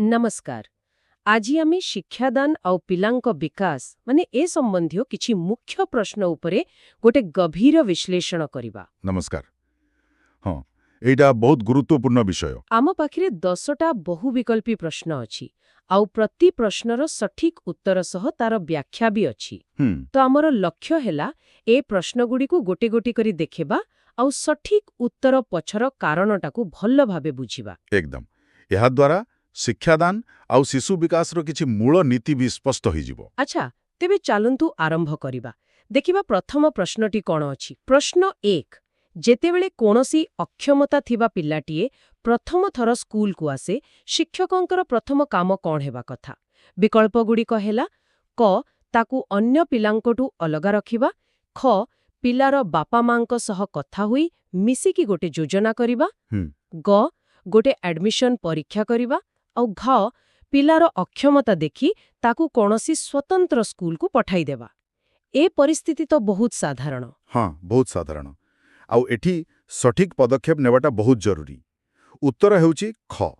नमस्कार। आज आम शिक्षादान आउ पिलांक विकास माने ए संबंधियों किछि मुख्य प्रश्न उपरे गोटे गभीर विश्लेषण करिबा। नमस्कार। हाँ, एटा बहुत गुरुत्वपूर्ण विषय। आम पाखिरे 10टा बहुविकल्पी प्रश्न अछि आउ प्रति प्रश्नर सठिक उत्तर सह तार व्याख्या भी अछि। तो आमर लक्ष्य हेला ए प्रश्नगुडी को गोटे गोटे करी देखेबा आउ सठिक उत्तर पछर कारणटाकू भल्ल भाबे बुझिबा। एकदम। ଏହା द्वारा शिक्षादान आउ शिशु विकासर किछि मूल नीति भी स्पष्ट होइजिबो। अच्छा, तेबे चालंतु आरंभ करिबा। देखिबा प्रथम प्रश्नटी कोन अछि। प्रश्न 1। जेतेबेले कोनोसी अक्षमता थिबा पिल्लाटीए प्रथम थर स्कूल को आसे शिक्षकंकर प्रथम काम कोन हेबा कथा। विकल्प गुडी कहेला क ताकू अन्य पिलांकटू अलगा रखिबा, ख पिलार बापा मांक सह कथा हुई मिसी की गोटे योजना करिबा, ग गोटे एडमिशन परीक्षा करिबा, औ घ पिलार अक्षमता देखि ताकू कोनोसी स्वतंत्र स्कूल को पठाई देबा। ए परिस्थिति तो बहुत साधारण। हाँ, बहुत साधारण। आउ एठी सठिक पदक्षेप नेबाटा बहुत जरूरी। उत्तर हेउची ख।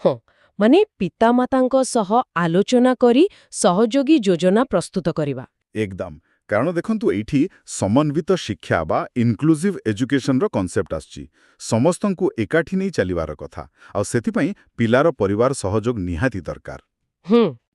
हाँ, माने पितामातांक सह आलोचना करी सहयोगी योजना प्रस्तुत करिबा। एकदम। कारण देखंतु एठी समन्वित शिक्षा बा इनक्लूसिव एजुकेशन रो कांसेप्ट आछि। समस्तंकु एकाठी नै चलिवार कथा। आ सेति पई पिलार परिवार सहयोग निहाती दरकार।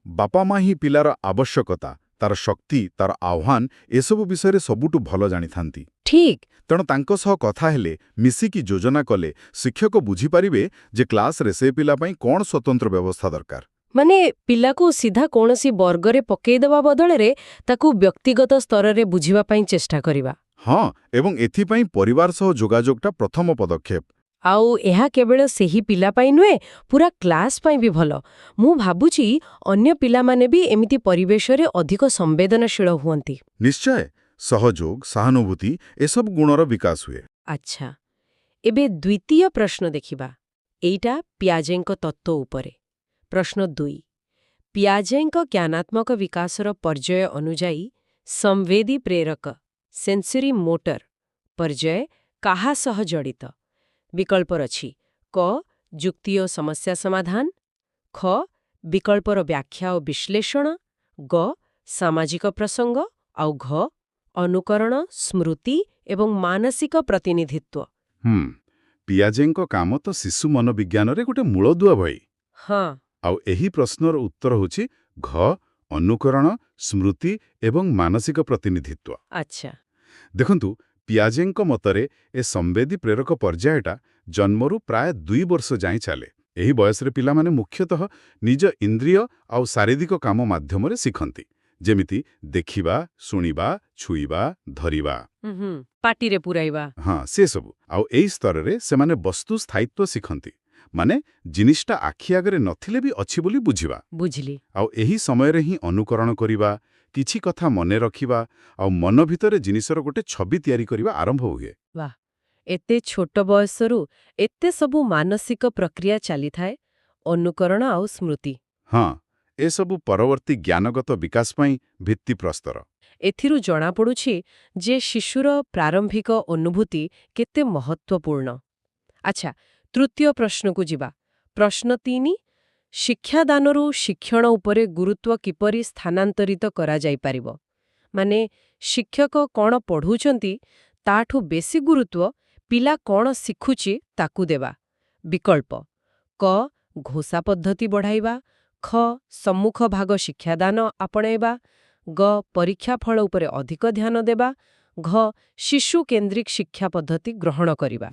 बापा मा ही पिलार आवश्यकता, तार शक्ति, तार आह्वान एसबु विषय सबुटु भलो जानी थांती। ठीक। तेणु तांको सह कथा हेले मिसिकी योजना कले शिक्षक बुझी पारिबे जे क्लास रे से पिला पई कोन स्वतंत्र व्यवस्था दरकार। माने पिला को सीधा कोनोसी वर्गरे पकेई देबा बदलरे ताकू व्यक्तिगत स्तर रे बुझिबा पई चेष्टा करिबा। हाँ, एवं एथि पई परिवार सह जोगाजोगटा प्रथम पदक्षेप। आउ एहा केवल सेही पिला पई नुए, पूरा क्लास पई भी भलो। मु भाबुची अन्य पिला माने भी एमिति परिवेश रे अधिक संवेदनशील हुअंती। निश्चय। सहयोग, सहानुभूति एसब गुणर विकास हुए। अच्छा, एबे द्वितीय प्रश्न देखिबा। एइटा पियाजेंक तत्व उपरे। प्रश्न 2। पियाजेंक ज्ञानात्मक विकासर पर्याय अनुजाई संवेदी प्रेरक सेंसरी मोटर पर्याय काहा सह जड़ित। विकल्पर अछि क जुक्ति और समस्या समाधान, ख विकल्पर व्याख्या और विश्लेषण, ग सामाजिक प्रसंग आउ घ अनुकरण, स्मृति एवं मानसिक प्रतिनिधित्व। पियाजेंक काम तो शिशु मनोविज्ञान रे गोटे मूलदुआ भई। हाँ। आउ एही प्रश्नर उत्तर होची घ अनुकरण, स्मृति एवं मानसिक प्रतिनिधित्व। अच्छा। देखंतु पियाजेंक मतरे ए संवेदी प्रेरक पर्यायटा जन्मरू प्राय 2 वर्ष जाई चले। एही बयस रे पिला माने मुख्यतः निज इंद्रिय आउ शारीरिक काम माध्यम रे सिखंती, जेमिति देखिबा, सुनिबा, छुईबा, धरिबा, पाटी रे पुराइबा। हाँ, से सबु। आउ एही स्तर रे से माने वस्तु स्थायित्व सिखंती, माने जिनिसटा आखि आगरे नथिले भी अछि बोली बुझिबा। बुझिली। आउ एही समय रे ही अनुकरण करिबा, किछि कथा मने रखिबा आउ मन भितरे जिनिसर गोटे छवि तयारी करिबा आरंभ हुए। वाह, एते छोट बयसरू एते सबु मानसिक प्रक्रिया चली थाए, अनुकरण आउ स्मृति। हाँ, ए सबु परवर्ती ज्ञानगत विकास पई भित्ति प्रस्तर। एथिरु जणा पडुछि जे शिशुर प्रारंभिक अनुभूति केते महत्वपूर्ण। अच्छा, तृतीय प्रश्न को जिबा। प्रश्न 3। शिक्षादानरू शिक्षण उपरे गुरुत्व किपरि स्थानांतरित करा जाई पारिबो। माने शिक्षक कोन पढुचंती ताठू बेसी गुरुत्व पिला कोन सिखुची ताकू देबा। विकल्प क घोषा पद्धति बढ़ाइबा, ख सम्मुख भाग शिक्षादान आपणेबा, ग परीक्षा फल उपरे अधिक ध्यान देबा, घ शिशु केंद्रिक शिक्षा पद्धति ग्रहण करिबा।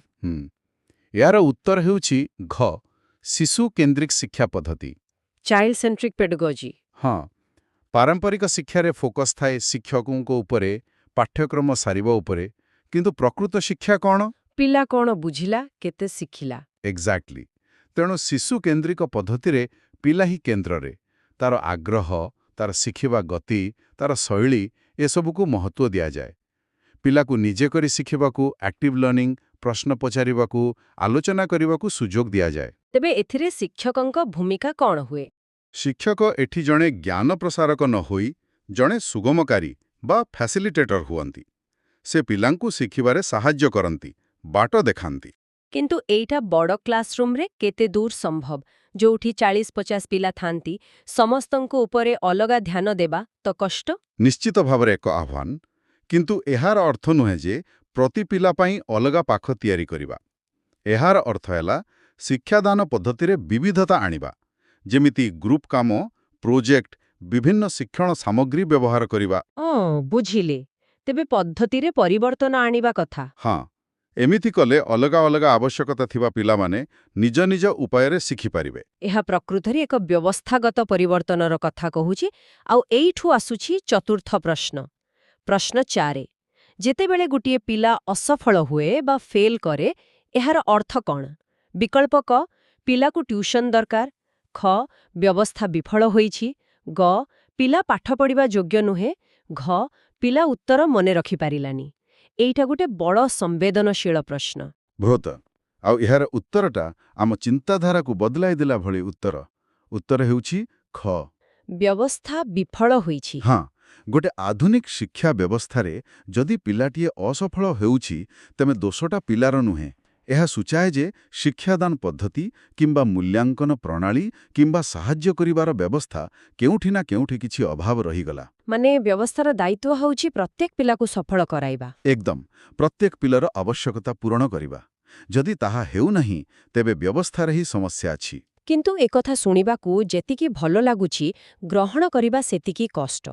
यार उत्तर हेउची घ शिशु केंद्रिक शिक्षा पद्धति, चाइल्ड सेंट्रिक पेडागोजी। हाँ, पारंपरिक शिक्षा रे फोकस थाए शिक्षकों को उपरे, पाठ्यक्रम सारिबा उपरे, किंतु प्रकृत शिक्षा कोन? पिला कोन बुझिला, केते सिखिला। एग्जैक्टली। तेणु शिशु केंद्रिक पद्धति रे पिला ही केंद्र रे, तार आग्रह, तार शिखिबा गति, तार शैली ए सबु को महत्व दिया जाए। पिला को निजे करी शिखिबाकू, एक्टिव लर्निंग, प्रश्न पचारिबाकू, आलोचना करिबाकू सुजोग दिया जाए। तेबे एथिरे शिक्षकंक भूमिका कोन हुए? शिक्षक एठी जणे ज्ञान प्रसारक न होई जणे सुगमकारी बा फैसिलिटेटर हुअंती। से पिलांकू शिखिबारे साहाय्य करंती, बाट देखांती। किंतु एइटा बड़ क्लासरूम रे केते दूर संभव, ଯୋଉଠି 40-50 ପିଲା ଥାନ୍ତି ସମସ୍ତଙ୍କ ଉପରେ ଅଲଗା ଧ୍ୟାନ ଦେବା ତ କଷ୍ଟ। ନିଶ୍ଚିତ ଭାବରେ ଏକ ଆହ୍ୱାନ, କିନ୍ତୁ ଏହାର ଅର୍ଥ ନୁହେଁ ଯେ ପ୍ରତି ପିଲା ପାଇଁ ଅଲଗା ପାଖ ତିଆରି କରିବା। ଏହାର ଅର୍ଥ ହେଲା ଶିକ୍ଷାଦାନ ପଦ୍ଧତିରେ ବିବିଧତା ଆଣିବା, ଯେମିତି ଗ୍ରୁପ କାମ, ପ୍ରୋଜେକ୍ଟ, ବିଭିନ୍ନ ଶିକ୍ଷଣ ସାମଗ୍ରୀ ବ୍ୟବହାର କରିବା। ବୁଝିଲେ। ତେବେ ପଦ୍ଧତିରେ ପରିବର୍ତ୍ତନ ଆଣିବା କଥା। ହଁ, ଏମିତି କଲେ ଅଲଗା ଅଲଗା ଆବଶ୍ୟକତା ଥିବା ପିଲାମାନେ ନିଜ ନିଜ ଉପାୟରେ ଶିଖିପାରିବେ। ଏହା ପ୍ରକୃତରେ ଏକ ବ୍ୟବସ୍ଥାଗତ ପରିବର୍ତ୍ତନର କଥା କହୁଛି। ଆଉ ଏଇଠୁ ଆସୁଛି ଚତୁର୍ଥ ପ୍ରଶ୍ନ। ପ୍ରଶ୍ନ 4। ଯେତେବେଳେ ଗୋଟିଏ ପିଲା ଅସଫଳ ହୁଏ ବା ଫେଲ୍ କରେ, ଏହାର ଅର୍ଥ କ'ଣ? ବିକଳ୍ପ କ, ପିଲାକୁ ଟ୍ୟୁସନ ଦରକାର। ଖ, ବ୍ୟବସ୍ଥା ବିଫଳ ହୋଇଛି। ଗ, ପିଲା ପାଠ ପଢ଼ିବା ଯୋଗ୍ୟ ନୁହେଁ। ଘ, ପିଲା ଉତ୍ତର ମନେ ରଖିପାରିଲାନି। ଏଇଟା ଗୋଟେ ବଡ଼ ସମ୍ବେଦନଶୀଳ ପ୍ରଶ୍ନ। ବହୁତ। ଆଉ ଏହାର ଉତ୍ତରଟା ଆମ ଚିନ୍ତାଧାରାକୁ ବଦଳାଇ ଦେଲା ଭଳି ଉତ୍ତର। ଉତ୍ତର ହେଉଛି ଖ। ବ୍ୟବସ୍ଥା ବିଫଳ ହୋଇଛି। ହଁ, ଗୋଟେ ଆଧୁନିକ ଶିକ୍ଷା ବ୍ୟବସ୍ଥାରେ ଯଦି ପିଲାଟିଏ ଅସଫଳ ହେଉଛି, ତେବେ ଦୋଷଟା ପିଲାର ନୁହେଁ। ଏହା ସୂଚାଏ ଯେ ଶିକ୍ଷାଦାନ ପଦ୍ଧତି କିମ୍ବା ମୂଲ୍ୟାଙ୍କନ ପ୍ରଣାଳୀ କିମ୍ବା ସାହାଯ୍ୟ କରିବାର ବ୍ୟବସ୍ଥା କେଉଁଠି ନା କେଉଁଠି କିଛି ଅଭାବ ରହିଗଲା। ମାନେ ବ୍ୟବସ୍ଥାର ଦାୟିତ୍ୱ ହେଉଛି ପ୍ରତ୍ୟେକ ପିଲାକୁ ସଫଳ କରାଇବା। ଏକଦମ, ପ୍ରତ୍ୟେକ ପିଲାର ଆବଶ୍ୟକତା ପୂରଣ କରିବା। ଯଦି ତାହା ହେଉନାହିଁ, ତେବେ ବ୍ୟବସ୍ଥାରେ ହିଁ ସମସ୍ୟା ଅଛି। କିନ୍ତୁ ଏକଥା ଶୁଣିବାକୁ ଯେତିକି ଭଲ ଲାଗୁଛି, ଗ୍ରହଣ କରିବା ସେତିକି କଷ୍ଟ।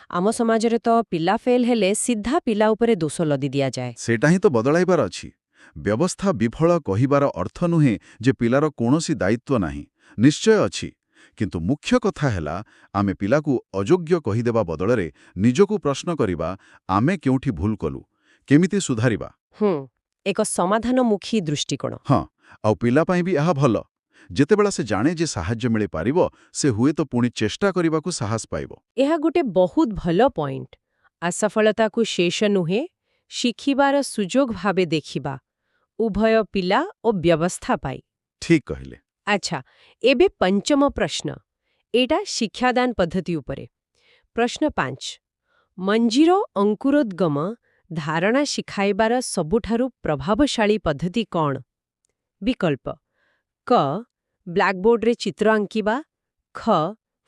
ଆମ ସମାଜରେ ତ ପିଲା ଫେଲ୍ ହେଲେ ସିଧା ପିଲା ଉପରେ ଦୋଷ ଲଦି ଦିଆଯାଏ। ସେଇଟା ହିଁ ତ ବଦଳାଇବାର ଅଛି। ବ୍ୟବସ୍ଥା ବିଫଳ କହିବାର ଅର୍ଥ ନୁହେଁ ଯେ ପିଲାର କୌଣସି ଦାୟିତ୍ୱ ନାହିଁ। ନିଶ୍ଚୟ ଅଛି। କିନ୍ତୁ ମୁଖ୍ୟ କଥା ହେଲା, ଆମେ ପିଲାକୁ ଅଯୋଗ୍ୟ କହିଦେବା ବଦଳରେ ନିଜକୁ ପ୍ରଶ୍ନ କରିବା, ଆମେ କେଉଁଠି ଭୁଲ କଲୁ, କେମିତି ସୁଧାରିବା। ଏକ ସମାଧାନମୁଖୀ ଦୃଷ୍ଟିକୋଣ। ହଁ, ଆଉ ପିଲା ପାଇଁ ବି ଏହା ଭଲ। ଯେତେବେଳେ ସେ ଜାଣେ ଯେ ସାହାଯ୍ୟ ମିଳିପାରିବ, ସେ ହୁଏତ ପୁଣି ଚେଷ୍ଟା କରିବାକୁ ସାହସ ପାଇବ। ଏହା ଗୋଟେ ବହୁତ ଭଲ ପଏଣ୍ଟ। ଅସଫଳତାକୁ ଶେଷ ନୁହେଁ, ଶିଖିବାର ସୁଯୋଗ ଭାବେ ଦେଖିବା, ଉଭୟ ପିଲା ଓ ବ୍ୟବସ୍ଥା ପାଇଁ। ଠିକ୍ କହିଲେ। ଆଚ୍ଛା, ଏବେ ପଞ୍ଚମ ପ୍ରଶ୍ନ। ଏଇଟା ଶିକ୍ଷାଦାନ ପଦ୍ଧତି ଉପରେ। ପ୍ରଶ୍ନ 5। ମଞ୍ଜିର ଅଙ୍କୁରୋଦ୍ଗମ ଧାରଣା ଶିଖାଇବାର ସବୁଠାରୁ ପ୍ରଭାବଶାଳୀ ପଦ୍ଧତି କ'ଣ? ବିକଳ୍ପ କ, ବ୍ଲାକବୋର୍ଡରେ ଚିତ୍ର ଆଙ୍କିବା। ଖ,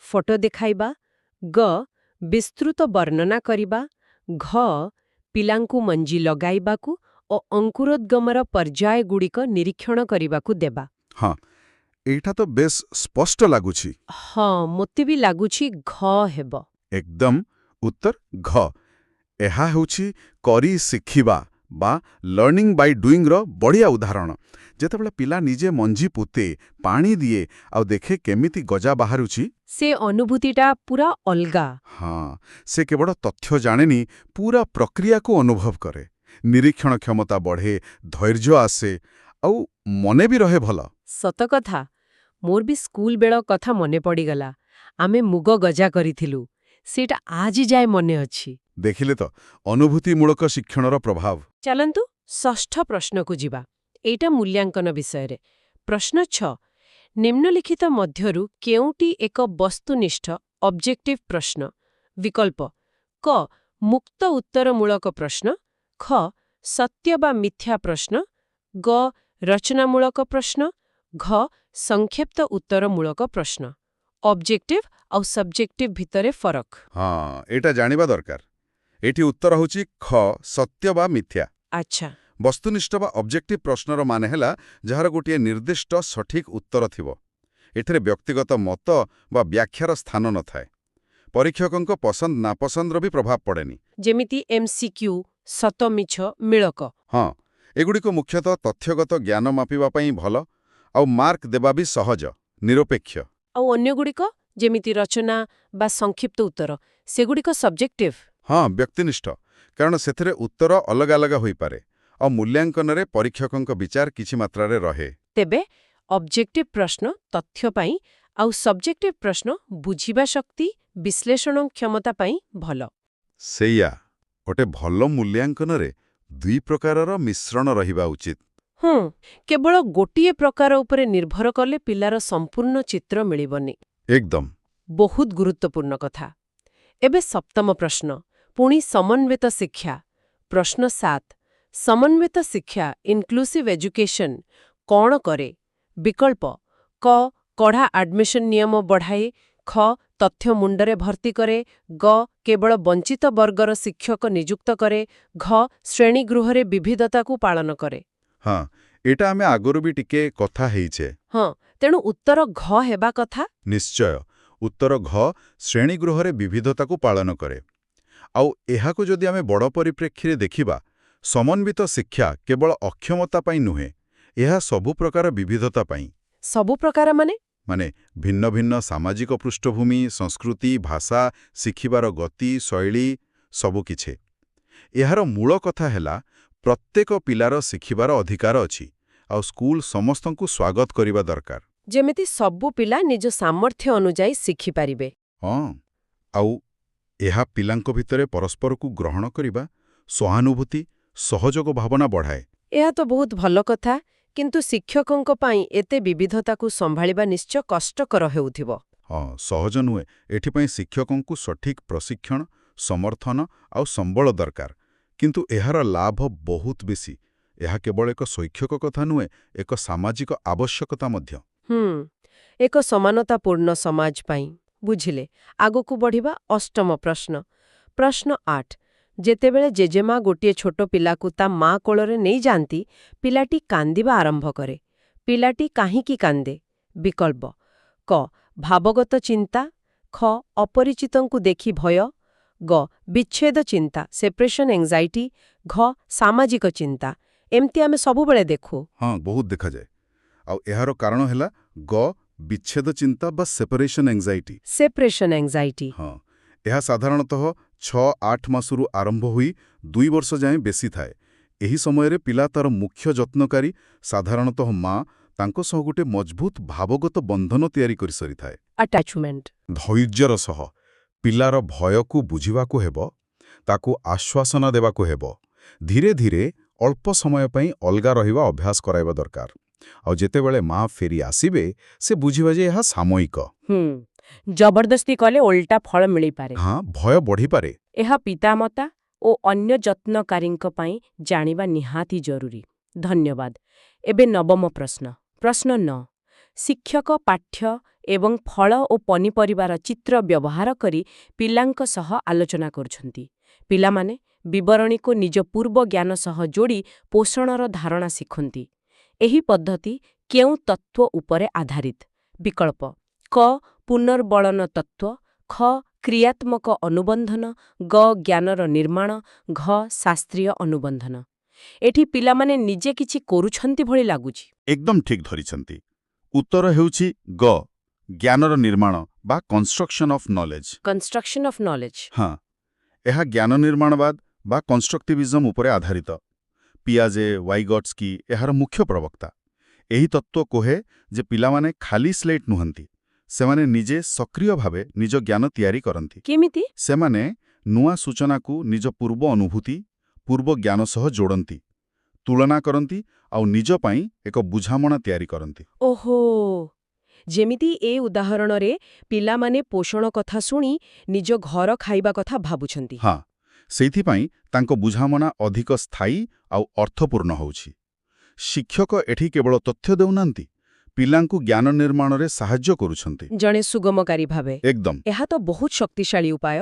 ଫଟୋ ଦେଖାଇବା। ଗ, ବିସ୍ତୃତ ବର୍ଣ୍ଣନା କରିବା। ଘ, ପିଲାଙ୍କୁ ମଞ୍ଜି ଲଗାଇବାକୁ ଓ ଅଙ୍କୁରୋଦ୍ଗମର ପର୍ଯ୍ୟାୟଗୁଡ଼ିକ ନିରୀକ୍ଷଣ କରିବାକୁ ଦେବା। ହଁ, ଏଇଟା ତ ବେଶ୍ ସ୍ପଷ୍ଟ ଲାଗୁଛି। ହଁ, ମୋତେ ବି ଲାଗୁଛି ଘ ହେବ। ଏକଦମ, ଉତ୍ତର ଘ। ଏହା ହେଉଛି କରି ଶିଖିବା ବା ଲର୍ଣ୍ଣିଂ ବାଇ ଡୁଇଂର ବଢ଼ିଆ ଉଦାହରଣ। ଯେତେବେଳେ ପିଲା ନିଜେ ମଞ୍ଜି ପୋତେ, ପାଣି ଦିଏ ଆଉ ଦେଖେ କେମିତି ଗଜା ବାହାରୁଛି, ସେ ଅନୁଭୂତିଟା ପୁରା ଅଲଗା। ହଁ, ସେ କେବଳ ତଥ୍ୟ ଜାଣେନି, ପୁରା ପ୍ରକ୍ରିୟାକୁ ଅନୁଭବ କରେ। ନିରୀକ୍ଷଣ କ୍ଷମତା ବଢ଼େ, ଧୈର୍ଯ୍ୟ ଆସେ, ଆଉ ମନେ ବି ରହେ ଭଲ। ସତ କଥା। ମୋର ବି ସ୍କୁଲ ବେଳ କଥା ମନେ ପଡ଼ିଗଲା। ଆମେ ମୁଗ ଗଜା କରିଥିଲୁ। ସେଇଟା ଆଜି ଯାଏ ମନେ ଅଛି। ଦେଖିଲେ ତ, ଅନୁଭୂତିମୂଳକ ଶିକ୍ଷଣର ପ୍ରଭାବ। ଚାଲନ୍ତୁ ଷଷ୍ଠ ପ୍ରଶ୍ନକୁ ଯିବା। ଏଇଟା ମୂଲ୍ୟାଙ୍କନ ବିଷୟରେ। ପ୍ରଶ୍ନ 6। ନିମ୍ନଲିଖିତ ମଧ୍ୟରୁ କେଉଁଟି ଏକ ବସ୍ତୁନିଷ୍ଠ ଅବଜେକ୍ଟିଭ ପ୍ରଶ୍ନ? ବିକଳ୍ପ କ, ମୁକ୍ତ ଉତ୍ତରମୂଳକ ପ୍ରଶ୍ନ। ଖ, ସତ୍ୟ ବା ମିଥ୍ୟା ପ୍ରଶ୍ନ। ଗ, ରଚନାମୂଳକ ପ୍ରଶ୍ନ। ଘ, ସଂକ୍ଷିପ୍ତ ଉତ୍ତରମୂଳକ ପ୍ରଶ୍ନ। ଅବଜେକ୍ଟିଭ ଆଉ ସବଜେକ୍ଟିଭ ଭିତରେ ଫରକ। ହଁ, ଏଇଟା ଜାଣିବା ଦରକାର। ଏଠି ଉତ୍ତର ହେଉଛି ଖ, ସତ୍ୟ ବା ମିଥ୍ୟା। ଆଚ୍ଛା। ବସ୍ତୁନିଷ୍ଠ ବା ଅବଜେକ୍ଟିଭ ପ୍ରଶ୍ନର ମାନେ ହେଲା ଯାହାର ଗୋଟିଏ ନିର୍ଦ୍ଦିଷ୍ଟ ସଠିକ୍ ଉତ୍ତର ଥିବ। ଏଥିରେ ବ୍ୟକ୍ତିଗତ ମତ ବା ବ୍ୟାଖ୍ୟାର ସ୍ଥାନ ନଥାଏ। ପରୀକ୍ଷକଙ୍କ ପସନ୍ଦ ନାପସନ୍ଦର ବି ପ୍ରଭାବ ପଡ଼େନି। ଯେମିତି MCQ, ସତ ମିଛ ମିଳକ। ହଁ, ଏଗୁଡ଼ିକ ମୁଖ୍ୟତଃ ତଥ୍ୟଗତ ଜ୍ଞାନ ମାପିବା ପାଇଁ ଭଲ, ଆଉ ମାର୍କ ଦେବା ବି ସହଜ, ନିରପେକ୍ଷ। ଆଉ ଅନ୍ୟଗୁଡ଼ିକ ଯେମିତି ରଚନା ବା ସଂକ୍ଷିପ୍ତ ଉତ୍ତର, ସେଗୁଡ଼ିକ ସବଜେକ୍ଟିଭ। ହଁ, ବ୍ୟକ୍ତିନିଷ୍ଠ, କାରଣ ସେଥିରେ ଉତ୍ତର ଅଲଗା ଅଲଗା ହୋଇପାରେ, ଆଉ ମୂଲ୍ୟାଙ୍କନରେ ପରୀକ୍ଷକଙ୍କ ବିଚାର କିଛି ମାତ୍ରାରେ ରହେ। ତେବେ ଅବଜେକ୍ଟିଭ ପ୍ରଶ୍ନ ତଥ୍ୟ ପାଇଁ ଆଉ ସବଜେକ୍ଟିଭ ପ୍ରଶ୍ନ ବୁଝିବା ଶକ୍ତି, ବିଶ୍ଳେଷଣ କ୍ଷମତା ପାଇଁ ଭଲ। ସେଇଆ, ଗୋଟେ ଭଲ ମୂଲ୍ୟାଙ୍କନରେ ଦୁଇ ପ୍ରକାରର ମିଶ୍ରଣ ରହିବା ଉଚିତ। କେବଳ ଗୋଟିଏ ପ୍ରକାର ଉପରେ ନିର୍ଭର କଲେ ପିଲାର ସମ୍ପୂର୍ଣ୍ଣ ଚିତ୍ର ମିଳିବନି। ଏକଦମ। ବହୁତ ଗୁରୁତ୍ୱପୂର୍ଣ୍ଣ କଥା। ଏବେ ସପ୍ତମ ପ୍ରଶ୍ନ, ପୁଣି ସମନ୍ୱିତ ଶିକ୍ଷା। ପ୍ରଶ୍ନ 7। ସମନ୍ୱିତ ଶିକ୍ଷା ଇନକ୍ଲୁସିଭ ଏଜୁକେସନ କ'ଣ କରେ? ବିକଳ୍ପ କ, କଢ଼ା ଆଡମିସନ ନିୟମ ବଢ଼ାଏ। ଖ ତଥ୍ୟ ମୁଣ୍ଡରେ ଭର୍ତ୍ତି କରେ। ଗ କେବଳ ବଞ୍ଚିତ ବର୍ଗର ଶିକ୍ଷକ ନିଯୁକ୍ତ କରେ। ଘ ଶ୍ରେଣୀଗୃହରେ ବିବିଧତାକୁ ପାଳନ କରେ। ହଁ, ଏଇଟା ଆମେ ଆଗରୁ ବି ଟିକେ କଥା ହେଇଛେ। ହଁ, ତେଣୁ ଉତ୍ତର ଘ ହେବା କଥା। ନିଶ୍ଚୟ, ଉତ୍ତର ଘ ଶ୍ରେଣୀଗୃହରେ ବିବିଧତାକୁ ପାଳନ କରେ। ଆଉ ଏହାକୁ ଯଦି ଆମେ ବଡ଼ ପରିପ୍ରେକ୍ଷୀରେ ଦେଖିବା, ସମନ୍ୱିତ ଶିକ୍ଷା କେବଳ ଅକ୍ଷମତା ପାଇଁ ନୁହେଁ, ଏହା ସବୁ ପ୍ରକାର ବିବିଧତା ପାଇଁ। ସବୁ ପ୍ରକାର ମାନେ ଭିନ୍ନ ଭିନ୍ନ ସାମାଜିକ ପୃଷ୍ଠଭୂମି, ସଂସ୍କୃତି, ଭାଷା, ଶିଖିବାର ଗତି, ଶୈଳୀ ସବୁକିଛି। ଏହାର ମୂଳ କଥା ହେଲା ପ୍ରତ୍ୟେକ ପିଲାର ଶିଖିବାର ଅଧିକାର ଅଛି, ଆଉ ସ୍କୁଲ ସମସ୍ତଙ୍କୁ ସ୍ୱାଗତ କରିବା ଦରକାର। ଯେମିତି ସବୁ ପିଲା ନିଜ ସାମର୍ଥ୍ୟ ଅନୁଯାୟୀ ଶିଖିପାରିବେ। ହଁ, ଆଉ ଏହା ପିଲାଙ୍କ ଭିତରେ ପରସ୍ପରକୁ ଗ୍ରହଣ କରିବା, ସହାନୁଭୂତି, ସହଯୋଗ ଭାବନା ବଢ଼ାଏ। ଏହା ତ ବହୁତ ଭଲ କଥା, କିନ୍ତୁ ଶିକ୍ଷକଙ୍କ ପାଇଁ ଏତେ ବିବିଧତାକୁ ସମ୍ଭାଳିବା ନିଶ୍ଚୟ କଷ୍ଟକର ହେଉଥିବ। ହଁ, ସହଜ ନୁହେଁ। ଏଥିପାଇଁ ଶିକ୍ଷକଙ୍କୁ ସଠିକ୍ ପ୍ରଶିକ୍ଷଣ, ସମର୍ଥନ ଆଉ ସମ୍ବଳ ଦରକାର। କିନ୍ତୁ ଏହାର ଲାଭ ବହୁତ ବେଶୀ। ଏହା କେବଳ ଏକ ଶୈକ୍ଷିକ କଥା ନୁହେଁ, ଏକ ସାମାଜିକ ଆବଶ୍ୟକତା ମଧ୍ୟ। ଏକ ସମାନତାପୂର୍ଣ୍ଣ ସମାଜ ପାଇଁ। ବୁଝିଲେ। ଆଗକୁ ବଢ଼ିବା। ଅଷ୍ଟମ ପ୍ରଶ୍ନ। ପ୍ରଶ୍ନ 8। ଯେତେବେଳେ ଜେଜେମା ଗୋଟିଏ ଛୋଟ ପିଲାକୁ ତା ମା କୋଳରେ ନେଇଯାଆନ୍ତି, ପିଲାଟି କାନ୍ଦିବା ଆରମ୍ଭ କରେ। ପିଲାଟି କାହିଁକି କାନ୍ଦେ? ବିକଳ୍ପ। କ ଭାବଗତ ଚିନ୍ତା। ଖ ଅପରିଚିତଙ୍କୁ ଦେଖି ଭୟ। ଗ ବିଚ୍ଛେଦ ଚିନ୍ତା ସେପାରେସନ୍ ଏଙ୍ଗ୍ଜାଇଟି। ଘ ସାମାଜିକ ଚିନ୍ତା। ଏମିତି ଆମେ ସବୁବେଳେ ଦେଖୁ। ହଁ, ବହୁତ ଦେଖାଯାଏ। ଆଉ ଏହାର କାରଣ ହେଲା ଗ ବିଚ୍ଛେଦ ଚିନ୍ତା ବା ସେପାରେସନ୍ ଏଙ୍ଗ୍ଜାଇଟି। Separation anxiety. ହଁ, ଏହା ସାଧାରଣତଃ 6-8 ମାସରୁ ଆରମ୍ଭ ହୋଇ 2 ବର୍ଷ ଯାଏଁ ବେଶୀ ଥାଏ। ଏହି ସମୟରେ ପିଲା ତାର ମୁଖ୍ୟ ଯତ୍ନକାରୀ, ସାଧାରଣତଃ ମା, ତାଙ୍କ ସହ ଗୋଟେ ମଜବୁତ ଭାବଗତ ବନ୍ଧନ ତିଆରି କରିସାରିଥାଏ। ଆଟାଚମେଣ୍ଟ। ଧୈର୍ଯ୍ୟର ସହ ପିଲାର ଭୟକୁ ବୁଝିବାକୁ ହେବ, ତାକୁ ଆଶ୍ୱାସନା ଦେବାକୁ ହେବ। ଧୀରେ ଧୀରେ ଅଳ୍ପ ସମୟ ପାଇଁ ଅଲଗା ରହିବା ଅଭ୍ୟାସ କରାଇବା ଦରକାର। ଆଉ ଯେତେବେଳେ ମା ଫେରି ଆସିବେ, ସେ ବୁଝିବା ଯେ ଏହା ସାମୟିକ। ଜବରଦସ୍ତି କଲେ ଓଲଟା ଫଳ ମିଳିପାରେ। ହଁ, ଭୟ ବଢ଼ିପାରେ। ଏହା ପିତାମାତା ଓ ଅନ୍ୟ ଯତ୍ନକାରୀଙ୍କ ପାଇଁ ଜାଣିବା ନିହାତି ଜରୁରୀ। ଧନ୍ୟବାଦ। ଏବେ ନବମ ପ୍ରଶ୍ନ। ପ୍ରଶ୍ନ 9। ଶିକ୍ଷକ ପାଠ୍ୟ ଏବଂ ଫଳ ଓ ପନିପରିବାର ଚିତ୍ର ବ୍ୟବହାର କରି ପିଲାଙ୍କ ସହ ଆଲୋଚନା କରୁଛନ୍ତି। ପିଲାମାନେ ବିବରଣୀକୁ ନିଜ ପୂର୍ବ ଜ୍ଞାନ ସହ ଯୋଡ଼ି ପୋଷଣର ଧାରଣା ଶିଖନ୍ତି। ଏହି ପଦ୍ଧତି କେଉଁ ତତ୍ତ୍ୱ ଉପରେ ଆଧାରିତ? ବିକଳ୍ପ। କ ପୁନର୍ବଳନ ତତ୍ତ୍ୱ। ଖ କ୍ରିୟାତ୍ମକ ଅନୁବନ୍ଧନ। ଗ ଜ୍ଞାନର ନିର୍ମାଣ। ଘ ଶାସ୍ତ୍ରୀୟ ଅନୁବନ୍ଧନ। ଏଠି ପିଲାମାନେ ନିଜେ କିଛି କରୁଛନ୍ତି ଭଳି ଲାଗୁଛି। ଏକଦମ ଠିକ୍ ଧରିଛନ୍ତି। ଉତ୍ତର ହେଉଛି ଗ ଜ୍ଞାନର ନିର୍ମାଣ ବା construction of knowledge. Construction of knowledge. ହଁ, ଏହା ଜ୍ଞାନ ନିର୍ମାଣବାଦ ବା କନଷ୍ଟ୍ରକ୍ଟିଭିଜମ ଉପରେ ଆଧାରିତ। ପିଆଜେ, ୱାଇଗଟ୍ସ୍କି ଏହାର ମୁଖ୍ୟ ପ୍ରବକ୍ତା। ଏହି ତତ୍ତ୍ୱ କୁହେ ଯେ ପିଲାମାନେ ଖାଲି ସ୍ଲେଟ୍ ନୁହନ୍ତି, ସେମାନେ ନିଜେ ସକ୍ରିୟ ଭାବେ ନିଜ ଜ୍ଞାନ ତିଆରି କରନ୍ତି। କେମିତି? ସେମାନେ ନୂଆ ସୂଚନାକୁ ନିଜ ପୂର୍ବ ଅନୁଭୂତି, ପୂର୍ବ ଜ୍ଞାନ ସହ ଯୋଡ଼ନ୍ତି, ତୁଳନା କରନ୍ତି ଆଉ ନିଜ ପାଇଁ ଏକ ବୁଝାମଣା ତିଆରି କରନ୍ତି। ଓହୋ, ଯେମିତି ଏ ଉଦାହରଣରେ ପିଲାମାନେ ପୋଷଣ କଥା ଶୁଣି ନିଜ ଘର ଖାଇବା କଥା ଭାବୁଛନ୍ତି। ହଁ, ସେଇଥିପାଇଁ ତାଙ୍କ ବୁଝାମଣା ଅଧିକ ସ୍ଥାୟୀ ଆଉ ଅର୍ଥପୂର୍ଣ୍ଣ ହେଉଛି। ଶିକ୍ଷକ ଏଠି କେବଳ ତଥ୍ୟ ଦେଉନାହାନ୍ତି, ପିଲାଙ୍କୁ ଜ୍ଞାନ ନିର୍ମାଣରେ ସାହାଯ୍ୟ କରୁଛନ୍ତି। ଜଣେ ସୁଗମକାରୀ ଭାବେ। ଏକଦମ। ଏହା ତ ବହୁତ ଶକ୍ତିଶାଳୀ ଉପାୟ।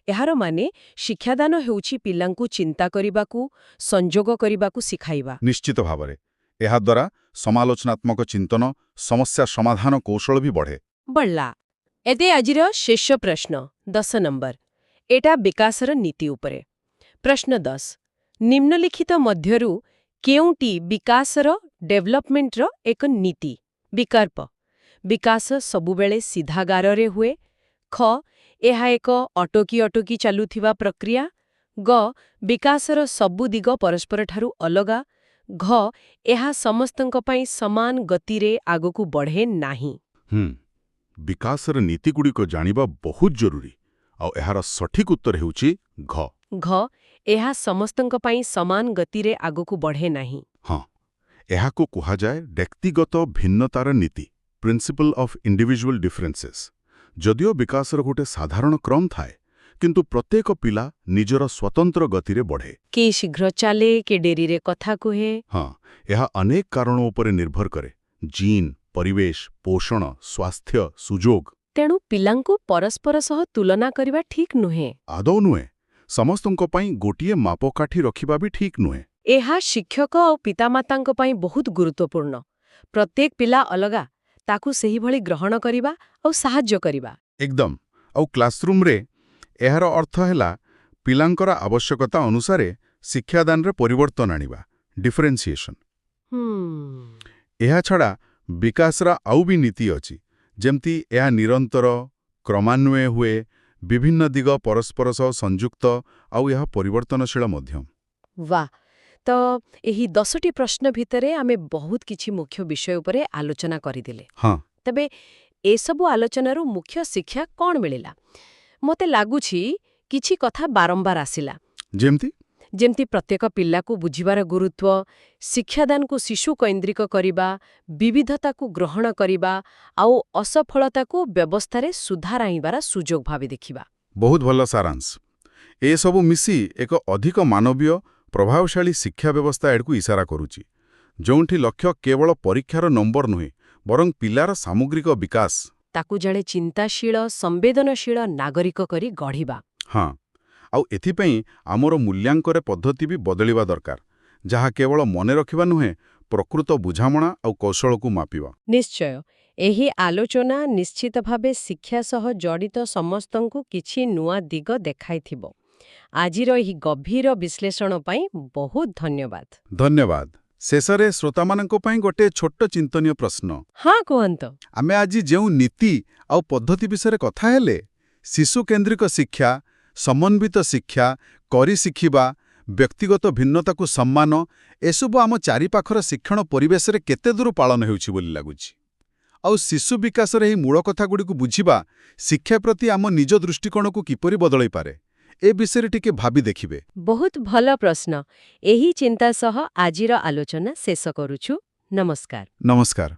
ଏହାର ମାନେ ଶିକ୍ଷାଦାନ ହେଉଛି ପିଲାଙ୍କୁ ଚିନ୍ତା କରିବାକୁ, ସଂଯୋଗ କରିବାକୁ ଶିଖାଇବା। ନିଶ୍ଚିତ ଭାବରେ। ଏହାଦ୍ୱାରା ସମାଲୋଚନାତ୍ମକ ଚିନ୍ତନ, ସମସ୍ୟା ସମାଧାନ କୌଶଳ ବି ବଢ଼େ। ବଢ଼ିଲା। ଏତେ ଆଜିର ଶେଷ ପ୍ରଶ୍ନ 10 ନମ୍ବର। ଏଟା ବିକାଶର ନୀତି ଉପରେ। ପ୍ରଶ୍ନ 10। ନିମ୍ନଲିଖିତ ମଧ୍ୟରୁ କେଉଁଟି ବିକାଶର ଡେଭଲପମେଣ୍ଟର ଏକ ନୀତି? ବିକଳ୍ପ। ବିକାଶ ସବୁବେଳେ ସିଧାଗାରରେ ହୁଏ। ଖ ଏହା ଏକ ଅଟକି ଅଟକି ଚାଲୁଥିବା ପ୍ରକ୍ରିୟା। ଗ ବିକାଶର ସବୁ ଦିଗ ପରସ୍ପରଠାରୁ ଅଲଗା। ଘ ଏହା ସମସ୍ତଙ୍କ ପାଇଁ ସମାନ ଗତିରେ ଆଗକୁ ବଢ଼େ ନାହିଁ। ବିକାଶର ନୀତିଗୁଡ଼ିକ ଜାଣିବା ବହୁତ ଜରୁରୀ। ଆଉ ଏହାର ସଠିକ୍ ଉତ୍ତର ହେଉଛି ଘ। ଘ ଏହା ସମସ୍ତଙ୍କ ପାଇଁ ସମାନ ଗତିରେ ଆଗକୁ ବଢ଼େ ନାହିଁ। ହଁ, ଏହାକୁ କୁହାଯାଏ ବ୍ୟକ୍ତିଗତ ଭିନ୍ନତାର ନୀତି, ପ୍ରିନ୍ସିପଲ୍ ଅଫ୍ ଇଣ୍ଡିଭିଜୁଆଲ ଡିଫରେନ୍ସେସ୍। ଯଦିଓ ବିକାଶର ଗୋଟେ ସାଧାରଣ କ୍ରମ ଥାଏ, କିନ୍ତୁ ପ୍ରତ୍ୟେକ ପିଲା ନିଜର ସ୍ୱତନ୍ତ୍ର ଗତିରେ ବଢ଼େ। କେ ଶୀଘ୍ର ଚାଲେ, କେ ଡେରିରେ କଥା କୁହେ। ହଁ, ଏହା ଅନେକ କାରଣ ଉପରେ ନିର୍ଭର କରେ। ଜିନ୍, ପରିବେଶ, ପୋଷଣ, ସ୍ୱାସ୍ଥ୍ୟ, ସୁଯୋଗ। ତେଣୁ ପିଲାଙ୍କୁ ପରସ୍ପର ସହ ତୁଳନା କରିବା ଠିକ୍ ନୁହେଁ। ଆଦୌ ନୁହେଁ। ସମସ୍ତଙ୍କ ପାଇଁ ଗୋଟିଏ ମାପକାଠି ରଖିବା ବି ଠିକ୍ ନୁହେଁ। ଏହା ଶିକ୍ଷକ ଆଉ ପିତାମାତାଙ୍କ ପାଇଁ ବହୁତ ଗୁରୁତ୍ୱପୂର୍ଣ୍ଣ। ପ୍ରତ୍ୟେକ ପିଲା ଅଲଗା, ତାକୁ ସେହିଭଳି ଗ୍ରହଣ କରିବା ଆଉ ସାହାଯ୍ୟ କରିବା। ଏକଦମ। ଆଉ କ୍ଲାସରୁମ୍ରେ ଏହାର ଅର୍ଥ ହେଲା ପିଲାଙ୍କର ଆବଶ୍ୟକତା ଅନୁସାରେ ଶିକ୍ଷାଦାନରେ ପରିବର୍ତ୍ତନ ଆଣିବା, ଡିଫରେନ୍ସିଏସନ୍। ଏହାଛଡ଼ା ବିକାଶର ଆଉ ବି ନୀତି ଅଛି, ଯେମିତି ଏହା ନିରନ୍ତର, କ୍ରମାନ୍ୱୟ ହୁଏ, ବିଭିନ୍ନ ଦିଗ ପରସ୍ପର ସହ ସଂଯୁକ୍ତ, ଆଉ ଏହା ପରିବର୍ତ୍ତନଶୀଳ ମଧ୍ୟ। ବାଃ! ତ ଏହି 10ଟି ପ୍ରଶ୍ନ ଭିତରେ ଆମେ ବହୁତ କିଛି ମୁଖ୍ୟ ବିଷୟ ଉପରେ ଆଲୋଚନା କରିଦେଲେ। ହଁ। ତେବେ ଏସବୁ ଆଲୋଚନାରୁ ମୁଖ୍ୟ ଶିକ୍ଷା କ'ଣ ମିଳିଲା? ମୋତେ ଲାଗୁଛି କିଛି କଥା ବାରମ୍ବାର ଆସିଲା। ଯେମିତି ପ୍ରତ୍ୟେକ ପିଲାକୁ ବୁଝିବାର ଗୁରୁତ୍ୱ, ଶିକ୍ଷାଦାନକୁ ଶିଶୁକୈନ୍ଦ୍ରିକ କରିବା, ବିବିଧତାକୁ ଗ୍ରହଣ କରିବା, ଆଉ ଅସଫଳତାକୁ ବ୍ୟବସ୍ଥାରେ ସୁଧାର ଆଣିବାର ସୁଯୋଗ ଭାବେ ଦେଖିବା। ବହୁତ ଭଲ ସାରାଂଶ। ଏସବୁ ମିଶି ଏକ ଅଧିକ ମାନବୀୟ, ପ୍ରଭାବଶାଳୀ ଶିକ୍ଷା ବ୍ୟବସ୍ଥା ଆଡ଼କୁ ଇସାରା କରୁଛି, ଯେଉଁଠି ଲକ୍ଷ୍ୟ କେବଳ ପରୀକ୍ଷାର ନମ୍ବର ନୁହେଁ, ବରଂ ପିଲାର ସାମଗ୍ରିକ ବିକାଶ। ତାକୁ ଜଣେ ଚିନ୍ତାଶୀଳ, ସମ୍ବେଦନଶୀଳ ନାଗରିକ କରି ଗଢ଼ିବା। ହଁ। ଆଉ ଏଥିପାଇଁ ଆମର ମୂଲ୍ୟାଙ୍କନ ପଦ୍ଧତି ବି ବଦଳିବା ଦରକାର, ଯାହା କେବଳ ମନେ ରଖିବା ନୁହେଁ, ପ୍ରକୃତ ବୁଝାମଣା ଆଉ କୌଶଳକୁ ମାପିବା। ନିଶ୍ଚୟ। ଏହି ଆଲୋଚନା ନିଶ୍ଚିତ ଭାବେ ଶିକ୍ଷା ସହ ଜଡ଼ିତ ସମସ୍ତଙ୍କୁ କିଛି ନୂଆ ଦିଗ ଦେଖାଇଥିବ। ଆଜିର ଏହି ଗଭୀର ବିଶ୍ଳେଷଣ ପାଇଁ ବହୁତ ଧନ୍ୟବାଦ। ଧନ୍ୟବାଦ। ଶେଷରେ ଶ୍ରୋତାମାନଙ୍କ ପାଇଁ ଗୋଟେ ଛୋଟ ଚିନ୍ତନୀୟ ପ୍ରଶ୍ନ। ହଁ, କୁହନ୍ତୁ। ଆମେ ଆଜି ଯେଉଁ ନୀତି ଆଉ ପଦ୍ଧତି ବିଷୟରେ କଥା ହେଲେ, ଶିଶୁକେନ୍ଦ୍ରିକ ଶିକ୍ଷା, ସମନ୍ୱିତ ଶିକ୍ଷା, କରି ଶିଖିବା, ବ୍ୟକ୍ତିଗତ ଭିନ୍ନତାକୁ ସମ୍ମାନ, ଏସବୁ ଆମ ଚାରିପାଖର ଶିକ୍ଷଣ ପରିବେଶରେ କେତେ ଦୂର ପାଳନ ହେଉଛି ବୋଲି ଲାଗୁଛି। ଆଉ ଶିଶୁ ବିକାଶର ଏହି ମୂଳ କଥାଗୁଡ଼ିକୁ ବୁଝିବା ଶିକ୍ଷା ପ୍ରତି ଆମ ନିଜ ଦୃଷ୍ଟିକୋଣକୁ କିପରି ବଦଳାଇପାରେ, ଏ ବିଷୟରେ ଟିକେ ଭାବି ଦେଖିବେ। ବହୁତ ଭଲ ପ୍ରଶ୍ନ। ଏହି ଚିନ୍ତା ସହ ଆଜିର ଆଲୋଚନା ଶେଷ କରୁଛୁ। ନମସ୍କାର। ନମସ୍କାର।